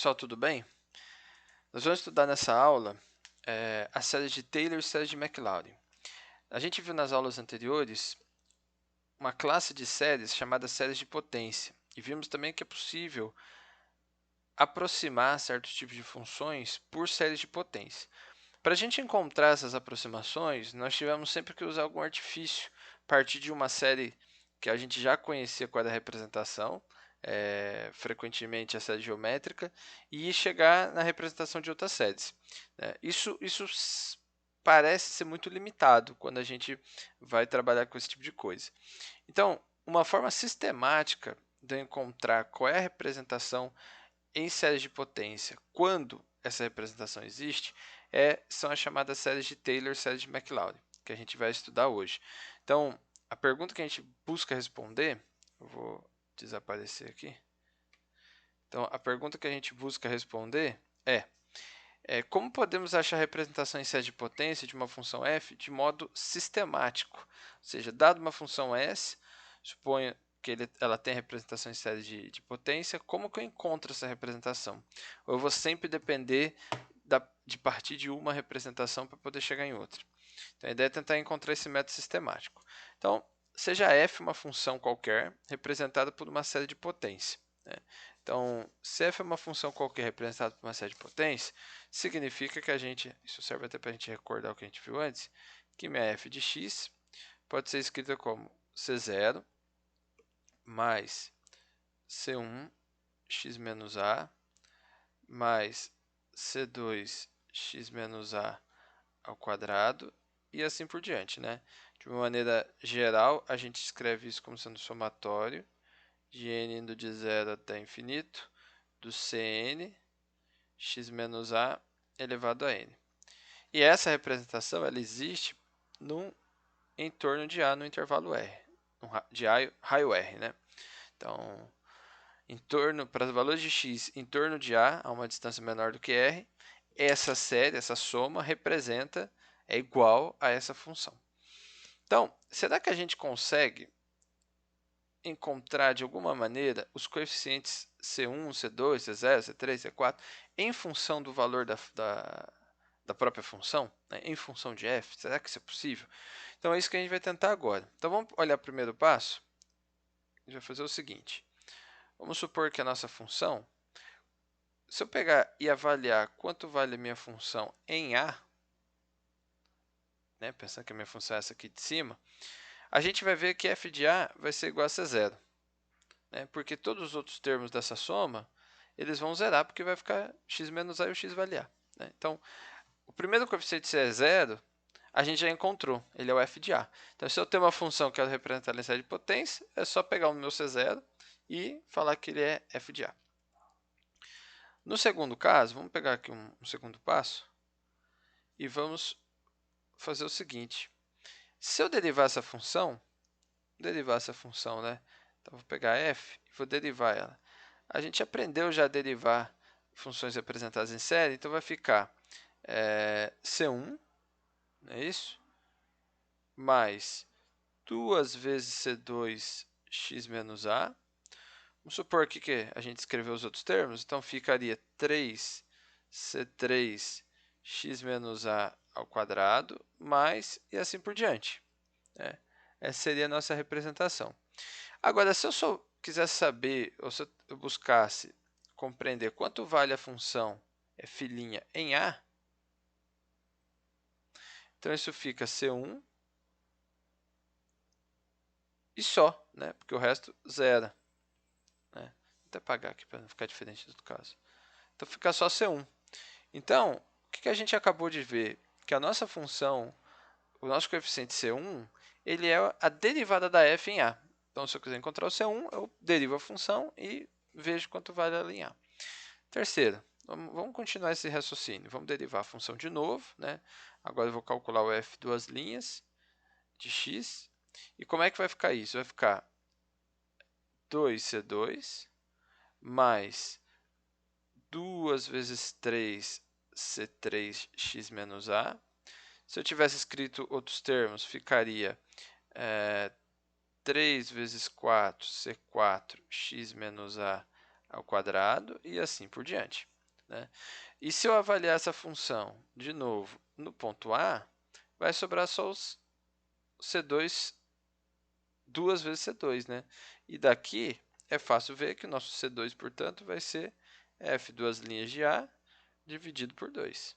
pessoal, tudo bem? Nós vamos estudar nessa aula as séries de Taylor e séries de Maclaurin. A gente viu nas aulas anteriores uma classe de séries chamada séries de potência e vimos também que é possível aproximar certos tipos de funções por séries de potência. Para a gente encontrar essas aproximações, nós tivemos sempre que usar algum artifício, a partir de uma série que a gente já conhecia qual era a representação, frequentemente a série geométrica, e chegar na representação de outras séries. Isso parece ser muito limitado quando a gente vai trabalhar com esse tipo de coisa. Então, uma forma sistemática de eu encontrar qual é a representação em séries de potência, quando essa representação existe, são as chamadas séries de Taylor e séries de Maclaurin, que a gente vai estudar hoje. Então, a pergunta que a gente busca responder, eu vou desaparecer aqui. Então, a pergunta que a gente busca responder como podemos achar a representação em série de potência de uma função f de modo sistemático? Ou seja, dado uma função s, suponha que ela tem representação em série de potência, como que eu encontro essa representação? Ou eu vou sempre depender de partir de uma representação para poder chegar em outra? Então, a ideia é tentar encontrar esse método sistemático. Então, seja f uma função qualquer representada por uma série de potência. Então, se f é uma função qualquer representada por uma série de potência, significa que isso serve até para a gente recordar o que a gente viu antes, que minha f de x pode ser escrita como c0 mais c1 x menos a mais c2 x menos a ao quadrado e assim por diante, né? De uma maneira geral, a gente escreve isso como sendo somatório de n indo de 0 até infinito do Cn x menos a elevado a n. E essa representação ela existe em torno de A no intervalo R, de A raio R, né? Então, para os valores de x em torno de A, a uma distância menor do que R, essa série, essa soma, é igual a essa função. Então, será que a gente consegue encontrar de alguma maneira os coeficientes C1, C2, C0, C3, C4 em função do valor da própria função, né? Em função de f? Será que isso é possível? Então, é isso que a gente vai tentar agora. Então, vamos olhar o primeiro passo. A gente vai fazer o seguinte. Vamos supor que a nossa função, se eu pegar e avaliar quanto vale a minha função em A, né, pensando que a minha função é essa aqui de cima, a gente vai ver que f de A vai ser igual a C0. Né, porque todos os outros termos dessa soma, eles vão zerar, porque vai ficar x menos A e o x vale A. Né? Então, o primeiro coeficiente se é zero, a gente já encontrou, ele é o f de A. Então, se eu tenho uma função que eu quero representar em série de potência, é só pegar o meu C0 e falar que ele é f de A. No segundo caso, vamos pegar aqui um segundo passo e vamos fazer o seguinte. Se eu derivar essa função, né? Então, vou pegar f e vou derivar ela. A gente aprendeu já a derivar funções representadas em série, então vai ficar C1, não é isso? Mais 2 vezes C2 x menos A. Vamos supor aqui que a gente escreveu os outros termos, então ficaria 3C3 x menos A ao quadrado, mais e assim por diante. Né? Essa seria a nossa representação. Agora, se eu quisesse saber, ou se eu buscasse compreender quanto vale a função f' em A, então isso fica C1 e só, né? Porque o resto zero. Né? Vou até apagar aqui para não ficar diferente do caso. Então fica só C1. Então, o que a gente acabou de ver? Que a nossa função, o nosso coeficiente C1, ele é a derivada da f em A. Então, se eu quiser encontrar o C1, eu derivo a função e vejo quanto vale ela em A. Terceiro, vamos continuar esse raciocínio. Vamos derivar a função de novo. Né? Agora eu vou calcular o f duas linhas de x. E como é que vai ficar isso? Vai ficar 2c2 mais 2 vezes 3c3x menos a. Se eu tivesse escrito outros termos, ficaria 3 vezes 4c4x menos a ao quadrado e assim por diante. né? E se eu avaliar essa função de novo no ponto A, vai sobrar só os C2, duas vezes C2, né? E daqui é fácil ver que o nosso C2, portanto, vai ser F duas linhas de A dividido por 2.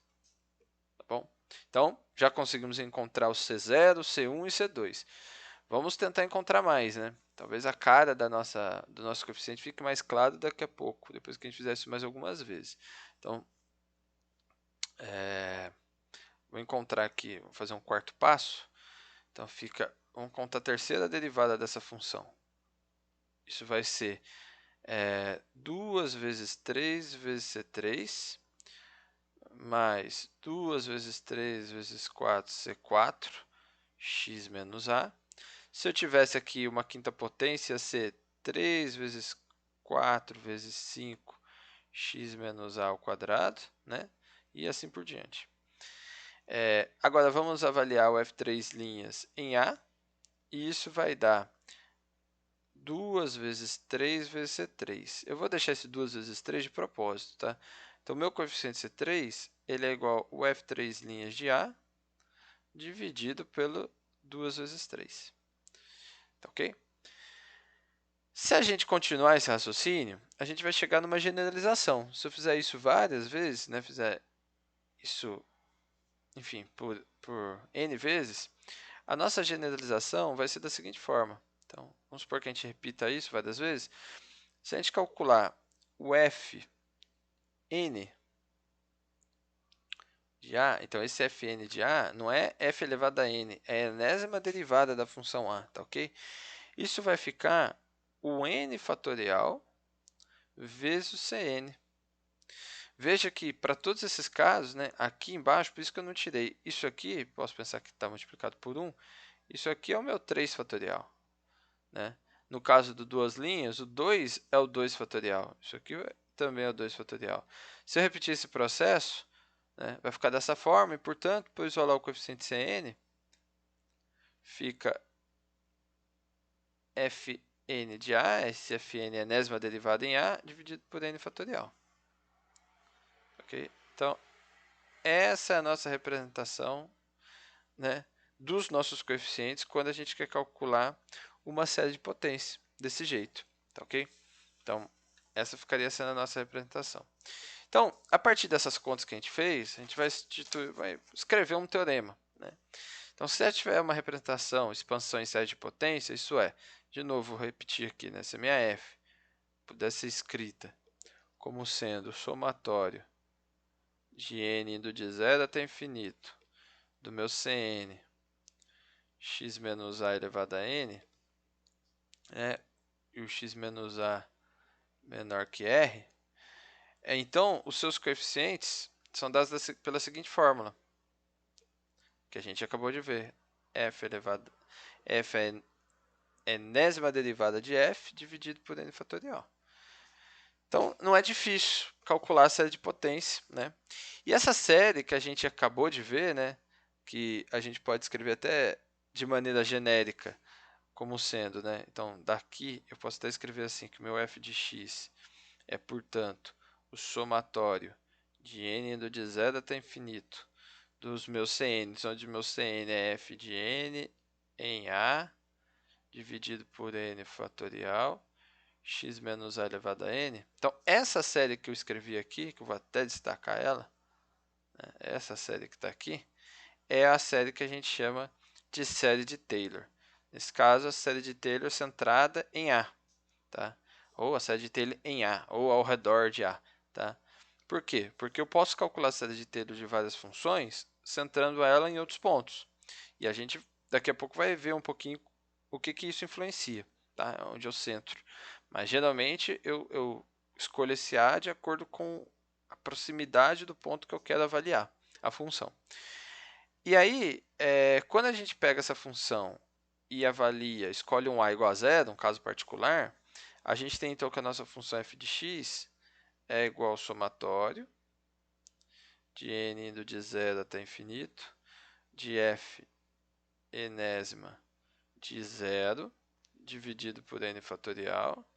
Tá bom? Então, já conseguimos encontrar o C0, C1 e C2. Vamos tentar encontrar mais, né? Talvez a cara do nosso coeficiente fique mais claro daqui a pouco, depois que a gente fizer isso mais algumas vezes. Então, vou encontrar aqui, vou fazer um quarto passo. Então, vamos contar a terceira derivada dessa função. Isso vai ser 2 vezes 3 vezes C3, mais 2 vezes 3 vezes 4, C4, x menos A. Se eu tivesse aqui uma quinta potência, ia ser 3 vezes 4 vezes 5, x menos A ao quadrado, né? E assim por diante. Agora, vamos avaliar o F3' em A, e isso vai dar 2 vezes 3 vezes C3. Eu vou deixar esse 2 vezes 3 de propósito, tá? Então, meu coeficiente C3 ele é igual ao F3' de A dividido pelo 2 vezes 3. Tá ok? Se a gente continuar esse raciocínio, a gente vai chegar numa generalização. Se eu fizer isso várias vezes, né, fizer isso, enfim, por N vezes, a nossa generalização vai ser da seguinte forma. Então, vamos supor que a gente repita isso várias vezes. Se a gente calcular o Fn de A, então esse Fn de A não é f elevado a n, é a enésima derivada da função A, tá ok? Isso vai ficar o n fatorial vezes o Cn. Veja que para todos esses casos, né, aqui embaixo, por isso que eu não tirei, isso aqui, posso pensar que está multiplicado por 1, isso aqui é o meu 3 fatorial. Né? No caso do duas linhas, o 2 é o 2 fatorial. Isso aqui também é o 2 fatorial. Se eu repetir esse processo, né, vai ficar dessa forma, e, portanto, para isolar o coeficiente Cn, fica Fn de A, esse Fn é a enésima derivada em A, dividido por n fatorial. Ok? Então, essa é a nossa representação, né, dos nossos coeficientes quando a gente quer calcular uma série de potência, desse jeito. Tá ok? Então, essa ficaria sendo a nossa representação. Então, a partir dessas contas que a gente fez, a gente vai escrever um teorema. Né? Então, se tiver uma representação, expansão em série de potência, isso é, de novo, vou repetir aqui, né? Se a minha f pudesse ser escrita como sendo o somatório de n indo de 0 até infinito do meu Cn x menos a elevado a n, e o x menos a menor que r, então os seus coeficientes são dados pela seguinte fórmula, que a gente acabou de ver. F é a enésima derivada de f dividido por n fatorial. Então, não é difícil calcular a série de potência. Né? E essa série que a gente acabou de ver, né, que a gente pode escrever até de maneira genérica, como sendo, né? Então, daqui eu posso até escrever assim, que o meu f de x é, portanto, o somatório de n indo de 0 até infinito dos meus CNs, onde meu CN é f de n em A, dividido por n fatorial, x menos a elevado a n. Então, essa série que eu escrevi aqui, que eu vou até destacar ela, né, essa série que está aqui, é a série que a gente chama de série de Taylor. Nesse caso, a série de Taylor centrada em A, tá? Ou a série de Taylor em A, ou ao redor de A. Tá? Por quê? Porque eu posso calcular a série de Taylor de várias funções, centrando ela em outros pontos. E a gente daqui a pouco vai ver um pouquinho o que isso influencia, tá? Onde eu centro. Mas geralmente eu escolho esse A de acordo com a proximidade do ponto que eu quero avaliar a função. E aí, quando a gente pega essa função e avalia, escolhe um A igual a zero, um caso particular, a gente tem então que a nossa função f de x é igual ao somatório de n indo de 0 até infinito, de f enésima de 0 dividido por n fatorial,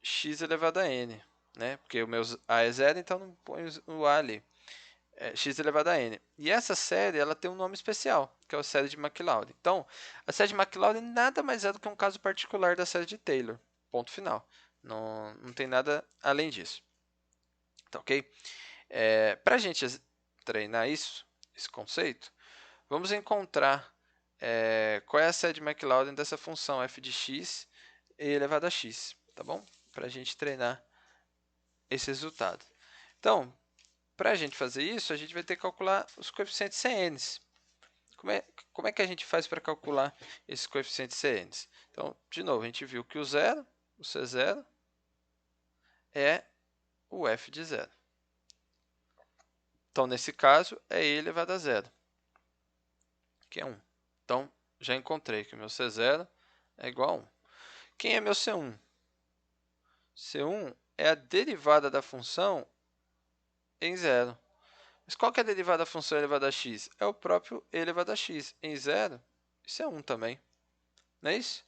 x elevado a n. né? Porque o meu a é zero, então não ponho o a ali. É x elevado a n. E essa série ela tem um nome especial, que é a série de Maclaurin. Então, a série de Maclaurin nada mais é do que um caso particular da série de Taylor. Ponto final. Não tem nada além disso. Tá ok? Para a gente treinar isso, esse conceito, vamos encontrar qual é a série de Maclaurin dessa função f de x e elevado a x, tá bom? Para a gente treinar esse resultado. Então, para a gente fazer isso, a gente vai ter que calcular os coeficientes CNs. Como é que a gente faz para calcular esses coeficientes CNs? Então, de novo, a gente viu que o zero, o C0, é o f de zero. Então, nesse caso, é e elevado a zero, que é 1. Então, já encontrei que o meu C0 é igual a 1. Quem é meu C1? C1 é a derivada da função em zero. Mas qual que é a derivada da função elevada a x? É o próprio e elevado a x. Em zero, isso é 1 também. Não é isso?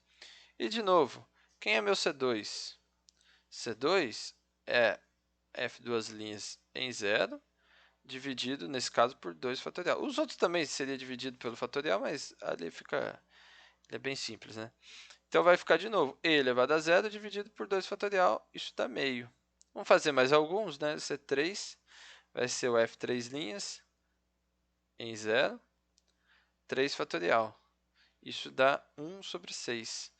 E, de novo, quem é meu C2? C2 é f duas linhas em zero, dividido, nesse caso, por 2 fatorial. Os outros também seria dividido pelo fatorial, mas ali ele é bem simples, né? Então, vai ficar de novo e elevado a zero dividido por 2 fatorial, isso dá meio. Vamos fazer mais alguns, né? C3 vai ser o f três linhas em zero, 3 fatorial. Isso dá 1 sobre 6.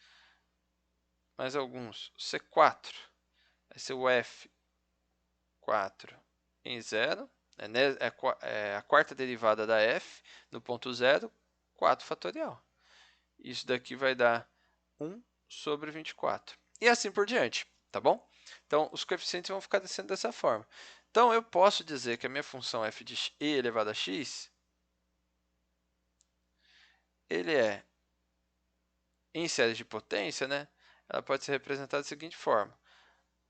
Mais alguns. C4 vai ser o f4 em zero. É a quarta derivada da f no ponto zero, 4 fatorial. Isso daqui vai dar 1 sobre 24. E assim por diante, tá bom? Então, os coeficientes vão ficar descendo dessa forma. Então, eu posso dizer que a minha função f de e elevado a x, ele é, em série de potência, né? Ela pode ser representada da seguinte forma.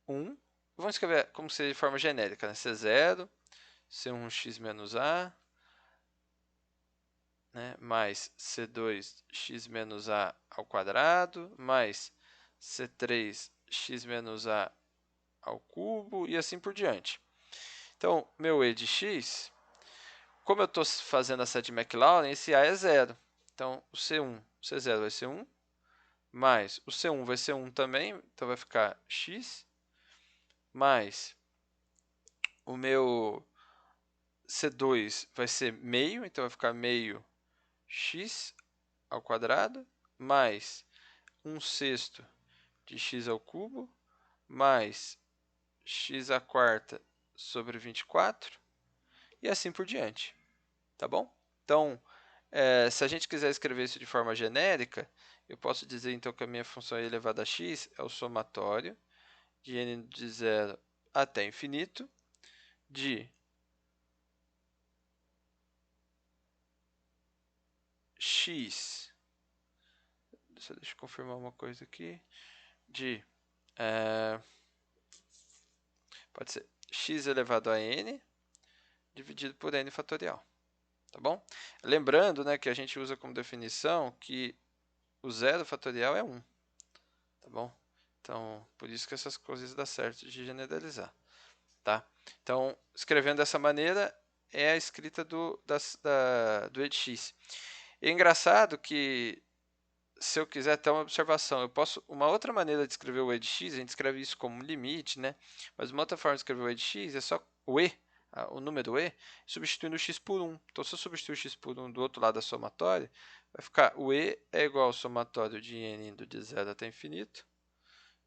1, vamos escrever como se de forma genérica, né? C0, C1x menos a, né? Mais C2x menos a ao quadrado, mais C3x menos a ao cubo e assim por diante. Então, meu e de x, como eu estou fazendo a série de Maclaurin, esse a é zero. Então, o C1, o C0 vai ser 1, mais o C1 vai ser 1 também, então vai ficar x, mais o meu C2 vai ser meio, então vai ficar meio x ao quadrado, mais 1/6 de x ao cubo, mais x à quarta sobre 24, e assim por diante, tá bom? Então, se a gente quiser escrever isso de forma genérica, eu posso dizer então que a minha função elevada a x é o somatório de n de 0 até infinito de x, deixa eu confirmar uma coisa aqui, de, pode ser x elevado a n dividido por n fatorial, tá bom? Lembrando, né, que a gente usa como definição que o zero fatorial é 1, tá bom? Então, por isso que essas coisas dão certo de generalizar, tá? Então, escrevendo dessa maneira, é a escrita do e de x. E é engraçado que, se eu quiser ter uma observação, eu posso, uma outra maneira de escrever o e de x, a gente escreve isso como limite, né? Mas uma outra forma de escrever o e de x é só o e, o número e, substituindo o x por 1. Então, se eu substituir o x por 1 do outro lado da somatória, vai ficar o e é igual ao somatório de n indo de 0 até infinito,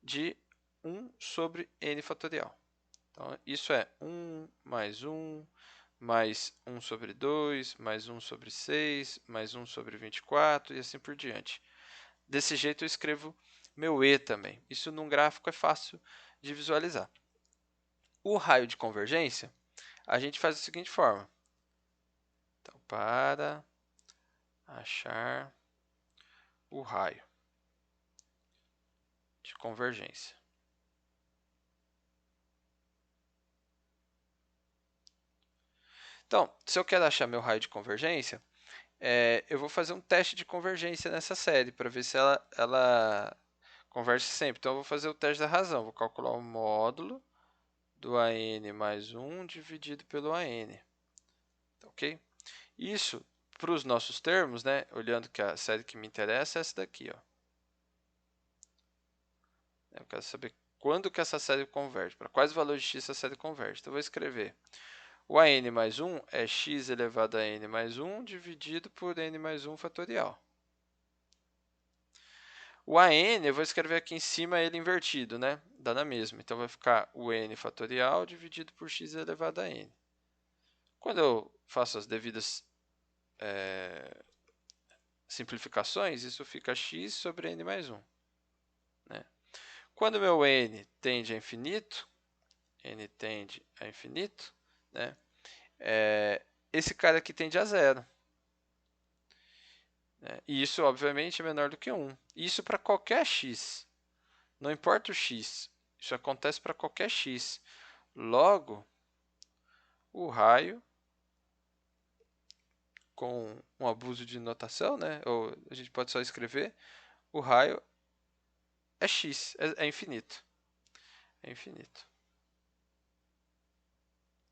de 1 sobre n fatorial. Então, isso é 1 mais 1, mais 1 sobre 2, mais 1 sobre 6, mais 1 sobre 24 e assim por diante. Desse jeito eu escrevo meu e também. Isso num gráfico é fácil de visualizar. O raio de convergência, a gente faz da seguinte forma. Então, para achar o raio de convergência. Então, se eu quero achar meu raio de convergência, eu vou fazer um teste de convergência nessa série para ver se ela converge sempre. Então, eu vou fazer o teste da razão. Vou calcular o módulo do AN mais 1 dividido pelo AN. Ok? Isso, para os nossos termos, né, olhando que a série que me interessa é essa daqui. Ó. Eu quero saber quando que essa série converge, para quais valores de x essa série converge. Então, eu vou escrever o AN mais 1 é x elevado a n mais 1 dividido por n mais 1 fatorial. O AN, eu vou escrever aqui em cima ele invertido, né? Dá na mesma. Então, vai ficar o n fatorial dividido por x elevado a n. Quando eu faço as devidas simplificações, isso fica x sobre n mais 1. Né? Quando meu n tende a infinito, né? Esse cara aqui tende a zero. E isso, obviamente, é menor do que 1. Isso para qualquer x. Não importa o x. Isso acontece para qualquer x. Logo, o raio, com um abuso de notação, né? Ou a gente pode só escrever, o raio é x, é infinito. É infinito.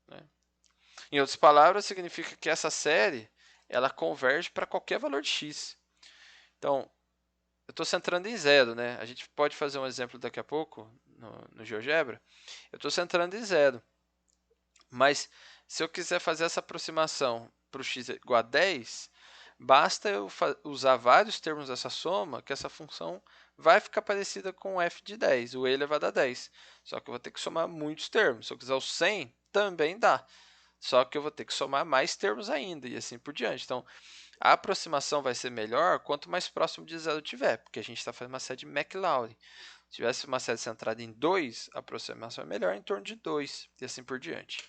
Né? Em outras palavras, significa que essa série ela converge para qualquer valor de x. Então, eu estou centrando em zero, né? A gente pode fazer um exemplo daqui a pouco no GeoGebra. Eu estou centrando em zero. Mas se eu quiser fazer essa aproximação para o x igual a 10, basta eu usar vários termos dessa soma, que essa função vai ficar parecida com f de 10, o e elevado a 10. Só que eu vou ter que somar muitos termos. Se eu quiser o 100, também dá. Só que eu vou ter que somar mais termos ainda, e assim por diante. Então, a aproximação vai ser melhor quanto mais próximo de zero tiver, porque a gente está fazendo uma série de Maclaurin. Se tivesse uma série centrada em 2, a aproximação é melhor em torno de 2, e assim por diante.